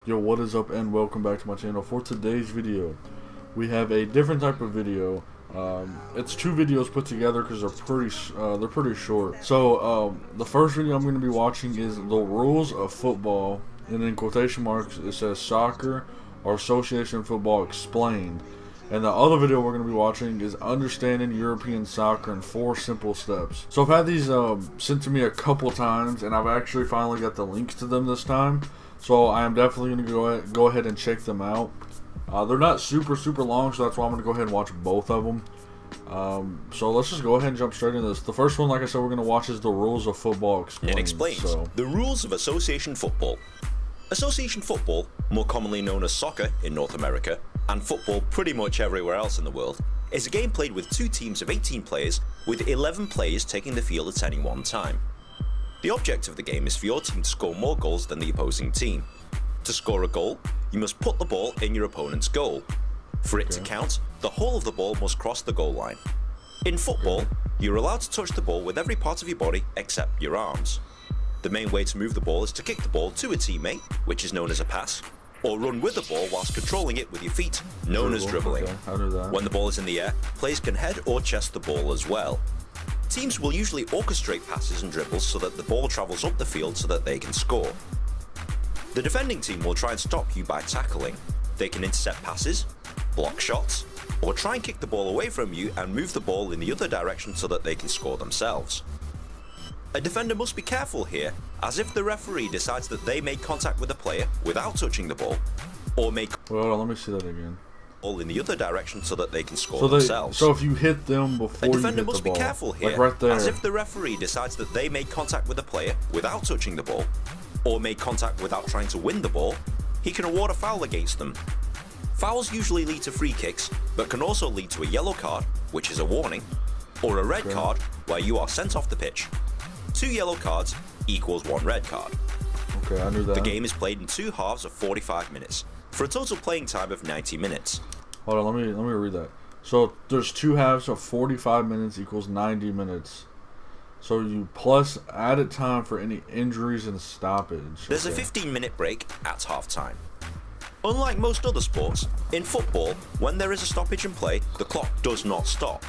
Yo, what is up and welcome back to my channel. For today's video, we have a different type of video. It's two videos put together because they're pretty short. So the first video I'm going to be watching is the rules of football, and in quotation marks it says soccer or association football explained. And the other video we're going to be watching is understanding European soccer in 4 simple steps. So I've had these sent to me a couple times, and I've actually finally got the links to them this time. So I am definitely going to go ahead and check them out. They're not super long, so that's why I'm going to go ahead and watch both of them. So let's just go ahead and jump straight into this. The first one, like I said, we're going to watch is the rules of football explained. It explains the rules of association football. Association football, more commonly known as soccer in North America, and football pretty much everywhere else in the world, is a game played with 2 teams of 18 players, with 11 players taking the field at any one time. The object of the game is for your team to score more goals than the opposing team. To score a goal, you must put the ball in your opponent's goal. For it to count, the whole of the ball must cross the goal line. In football, you're allowed to touch the ball with every part of your body except your arms. The main way to move the ball is to kick the ball to a teammate, which is known as a pass, or run with the ball whilst controlling it with your feet, known as dribbling. When the ball is in the air, players can head or chest the ball as well. Teams will usually orchestrate passes and dribbles so that the ball travels up the field so that they can score. The defending team will try and stop you by tackling. They can intercept passes, block shots, or try and kick the ball away from you and move the ball in the other direction so that they can score themselves. A defender must be careful here, as if the referee decides that they made contact with a player without touching the ball, or make Well, hold on, let me see that again. ball in the other direction so that they can score themselves. So if you hit them before you hit the ball, a defender must be careful here, like right there, as if the referee decides that they made contact with a player without touching the ball, or made contact without trying to win the ball, he can award a foul against them. Fouls usually lead to free kicks, but can also lead to a yellow card, which is a warning, or a red card, where you are sent off the pitch. 2 yellow cards equals 1 red card. Okay, I knew that. The game is played in 2 halves of 45 minutes, for a total playing time of 90 minutes. Hold on, let me read that. So there's 2 halves of 45 minutes equals 90 minutes. So you plus added time for any injuries and stoppage. There's a 15-minute break at half-time. Unlike most other sports, in football, when there is a stoppage in play, the clock does not stop.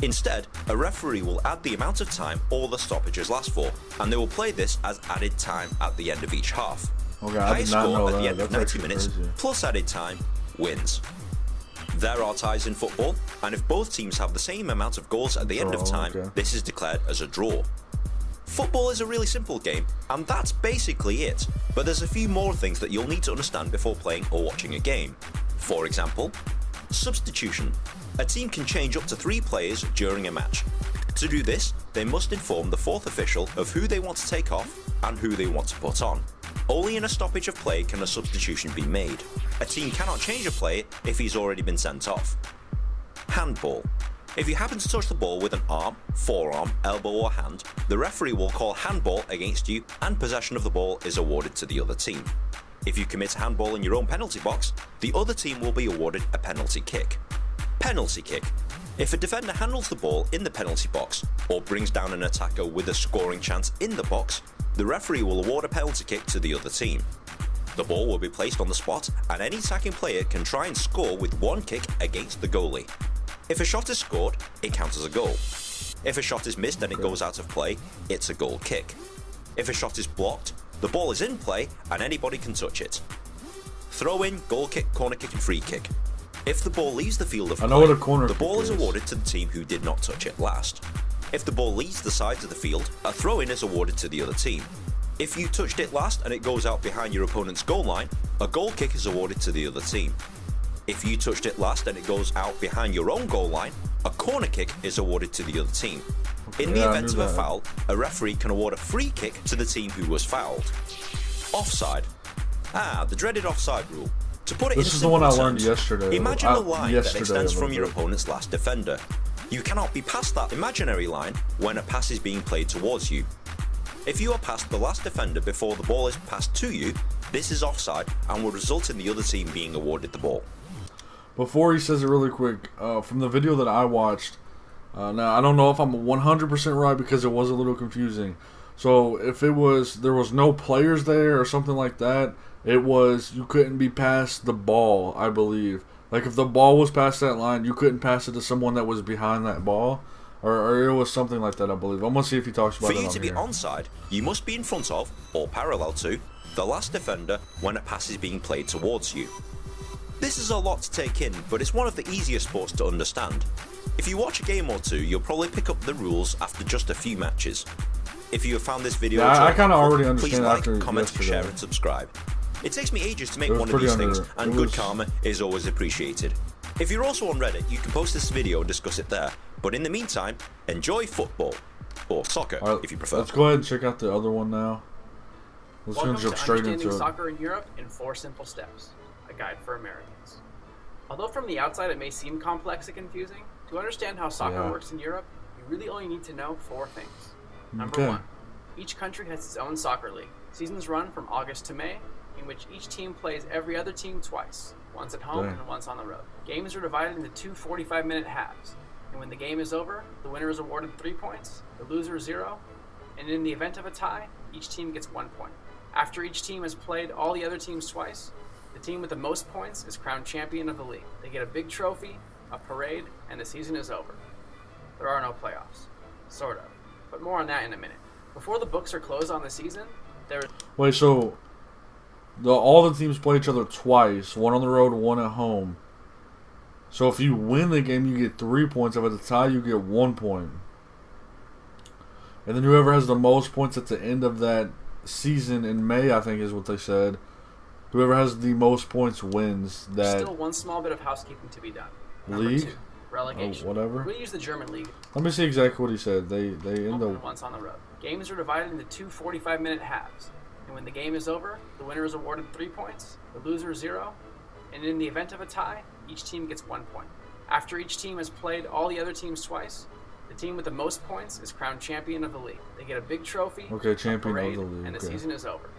Instead, a referee will add the amount of time all the stoppages last for, and they will play this as added time at the end of each half. Okay, I did Highest not score know at that. the end of That's 90 minutes crazy. plus added time wins. There are ties in football, and if both teams have the same amount of goals at the end of time, this is declared as a draw. Football is a really simple game, and that's basically it, but there's a few more things that you'll need to understand before playing or watching a game. For example, substitution. A team can change up to 3 players during a match. To do this, they must inform the 4th official of who they want to take off and who they want to put on. Only in a stoppage of play can a substitution be made. A team cannot change a player if he's already been sent off. Handball. If you happen to touch the ball with an arm, forearm, elbow or hand, the referee will call handball against you and possession of the ball is awarded to the other team. If you commit a handball in your own penalty box, the other team will be awarded a penalty kick. Penalty kick. If a defender handles the ball in the penalty box or brings down an attacker with a scoring chance in the box, the referee will award a penalty kick to the other team. The ball will be placed on the spot and any attacking player can try and score with 1 kick against the goalie. If a shot is scored, it counts as a goal. If a shot is missed and it goes out of play, it's a goal kick. If a shot is blocked, the ball is in play and anybody can touch it. Throw in, goal kick, corner kick and free kick. If the ball leaves the field of play, the ball is awarded to the team who did not touch it last. If the ball leaves the sides of the field, a throw-in is awarded to the other team. If you touched it last and it goes out behind your opponent's goal line, a goal kick is awarded to the other team. If you touched it last and it goes out behind your own goal line, a corner kick is awarded to the other team. In the event of a foul, a referee can award a free kick to the team who was fouled. Offside. The dreaded offside rule. To put it in simple terms, imagine a line that extends from your opponent's last defender. You cannot be past that imaginary line when a pass is being played towards you. If you are past the last defender before the ball is passed to you, this is offside and will result in the other team being awarded the ball. Before he says it really quick, from the video that I watched, now I don't know if I'm 100% right because it was a little confusing. So if there was no players there or something like that, it was you couldn't be past the ball, I believe. Like if the ball was past that line, you couldn't pass it to someone that was behind that ball. Or it was something like that, I believe. I'm going to see if he talks about it on here. For you to be onside, you must be in front of, or parallel to, the last defender when a pass is being played towards you. This is a lot to take in, but it's one of the easier sports to understand. If you watch a game or two, you'll probably pick up the rules after just a few matches. If you have found this video I kind of already understand please after like, comment, yesterday. share and subscribe. It takes me ages to make one of these things, and good karma is always appreciated. If you're also on Reddit, you can post this video and discuss it there. But in the meantime, enjoy football. Or soccer, if you prefer. Let's go ahead and check out the other one now. Let's jump straight into it. Soccer in Europe in 4 simple steps. A guide for Americans. Although from the outside it may seem complex and confusing, to understand how soccer works in Europe, you really only need to know 4 things. Number 1. Each country has its own soccer league. Seasons run from August to May, in which each team plays every other team twice, once at home and once on the road. Games are divided into 2 45-minute halves, and when the game is over, the winner is awarded 3 points, the loser 0, and in the event of a tie, each team gets 1 point. After each team has played all the other teams twice, the team with the most points is crowned champion of the league. They get a big trophy, a parade, and the season is over. There are no playoffs. Sort of. But more on that in a minute. Before the books are closed on the season, there is... Wait, so... all the teams play each other twice. One on the road, one at home. So if you win the game, you get 3 points. If it's a tie, you get 1 point. And then whoever has the most points at the end of that season in May, I think is what they said. Whoever has the most points wins that. Still one small bit of housekeeping to be done. League? 2, relegation. Whatever. We use the German league. Let me see exactly what he said. They end up once on the road. Games are divided into 2 45-minute halves. And when the game is over, the winner is awarded 3 points, the loser 0, and in the event of a tie, each team gets 1 point. After each team has played all the other teams twice, the team with the most points is crowned champion of the league. They get a big trophy, champion a parade, of the league, and the season is over.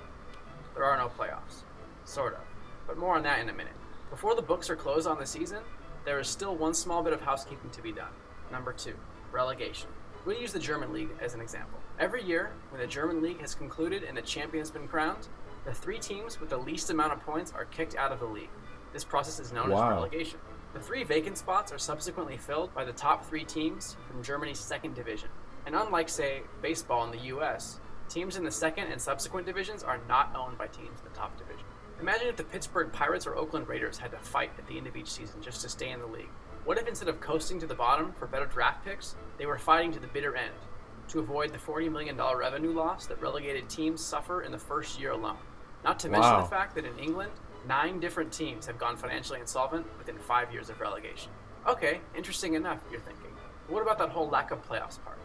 There are no playoffs. Sort of. But more on that in a minute. Before the books are closed on the season, there is still one small bit of housekeeping to be done. Number 2, relegation. We'll use the German league as an example. Every year, when the German league has concluded and the champion has been crowned, the 3 teams with the least amount of points are kicked out of the league. This process is known as relegation. The 3 vacant spots are subsequently filled by the top 3 teams from Germany's 2nd division. And unlike, say, baseball in the US, teams in the 2nd and subsequent divisions are not owned by teams in the top division. Imagine if the Pittsburgh Pirates or Oakland Raiders had to fight at the end of each season just to stay in the league. What if instead of coasting to the bottom for better draft picks, they were fighting to the bitter end to avoid the $40 million revenue loss that relegated teams suffer in the first year alone? Not to mention the fact that in England, 9 different teams have gone financially insolvent within 5 years of relegation. Okay, interesting enough, you're thinking. But what about that whole lack of playoffs part?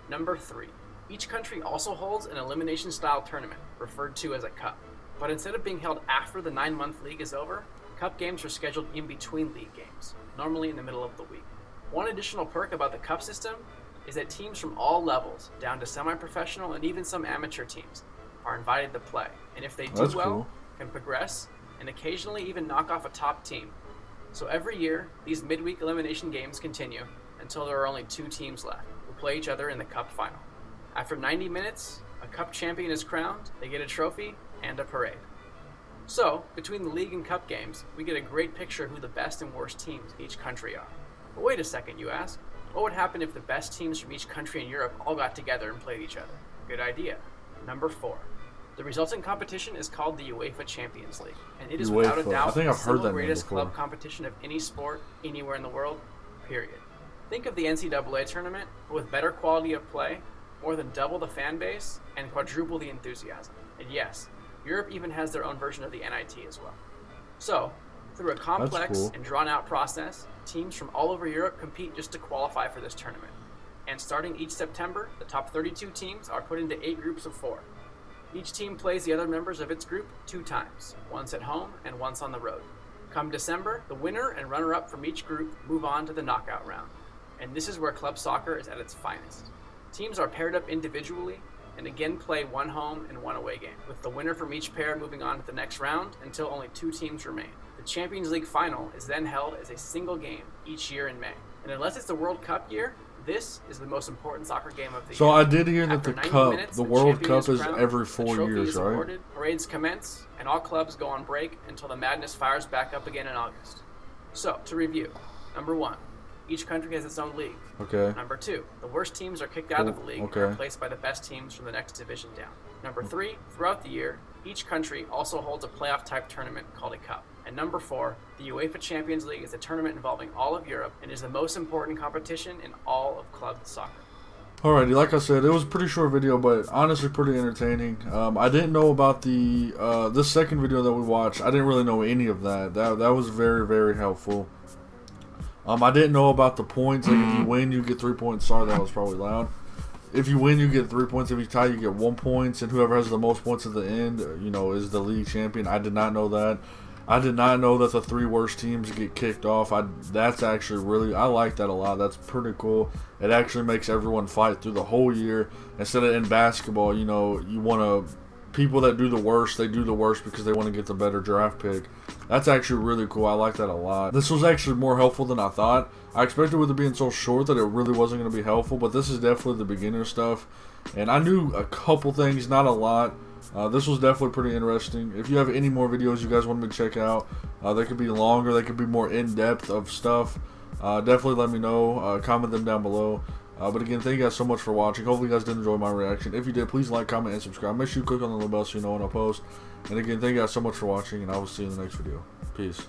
Number 3. Each country also holds an elimination-style tournament, referred to as a cup. But instead of being held after the 9-month league is over, cup games are scheduled in between league games, normally in the middle of the week. One additional perk about the cup system is that teams from all levels, down to semi-professional and even some amateur teams, are invited to play. And if they do can progress and occasionally even knock off a top team. So every year, these midweek elimination games continue until there are only 2 teams left who play each other in the cup final. After 90 minutes, a cup champion is crowned, they get a trophy, and a parade. So, between the league and cup games, we get a great picture of who the best and worst teams in each country are. But wait a second, you ask. What would happen if the best teams from each country in Europe all got together and played each other? Good idea. Number 4. The resulting competition is called the UEFA Champions League, and it is without a doubt the single greatest club competition of any sport anywhere in the world, period. Think of the NCAA tournament, but with better quality of play, more than double the fan base, and quadruple the enthusiasm. And yes, Europe even has their own version of the NIT as well. So, through a complex and drawn-out process, teams from all over Europe compete just to qualify for this tournament. And starting each September, the top 32 teams are put into 8 groups of 4. Each team plays the other members of its group 2 times, once at home and once on the road. Come December, the winner and runner-up from each group move on to the knockout round. And this is where club soccer is at its finest. Teams are paired up individually and again play 1 home and 1 away game, with the winner from each pair moving on to the next round until only 2 teams remain. The Champions League final is then held as a single game each year in May. And unless it's the World Cup year, This is the most important soccer game of the So year. I did hear that After the 90 cup, minutes, the World champion Cup is crowned, every the 4 trophy years, is right? awarded, parades commence, and all clubs go on break until the madness fires back up again in August. So, to review, number 1, each country has its own league. Okay. Number 2, the worst teams are kicked out of the league Okay. and replaced by the best teams from the next division down. Number 3, throughout the year, each country also holds a playoff-type tournament called a cup. And number 4, the UEFA Champions League is a tournament involving all of Europe and is the most important competition in all of club soccer. Alrighty, like I said, it was a pretty short video, but honestly pretty entertaining. I didn't know about the this second video that we watched. I didn't really know any of that. That was very, very helpful. I didn't know about the points. Like if you win, you get 3 points. Sorry, that was probably loud. If you win, you get 3 points. If you tie, you get 1 point. And whoever has the most points at the end, you know, is the league champion. I did not know that. I did not know that the 3 worst teams get kicked off. That's actually really, I like that a lot. That's pretty cool. It actually makes everyone fight through the whole year. Instead of in basketball, you know, you want to, people that do the worst, they do the worst because they want to get the better draft pick. That's actually really cool. I like that a lot. This was actually more helpful than I thought. I expected with it being so short that it really wasn't going to be helpful, but this is definitely the beginner stuff. And I knew a couple things, not a lot. This was definitely pretty interesting. If you have any more videos you guys want me to check out, they could be longer, they could be more in-depth of stuff. Definitely let me know. Comment them down below. But again, thank you guys so much for watching. Hopefully you guys did enjoy my reaction. If you did, please like, comment, and subscribe. Make sure you click on the little bell so you know when I post. And again, thank you guys so much for watching, and I will see you in the next video. Peace.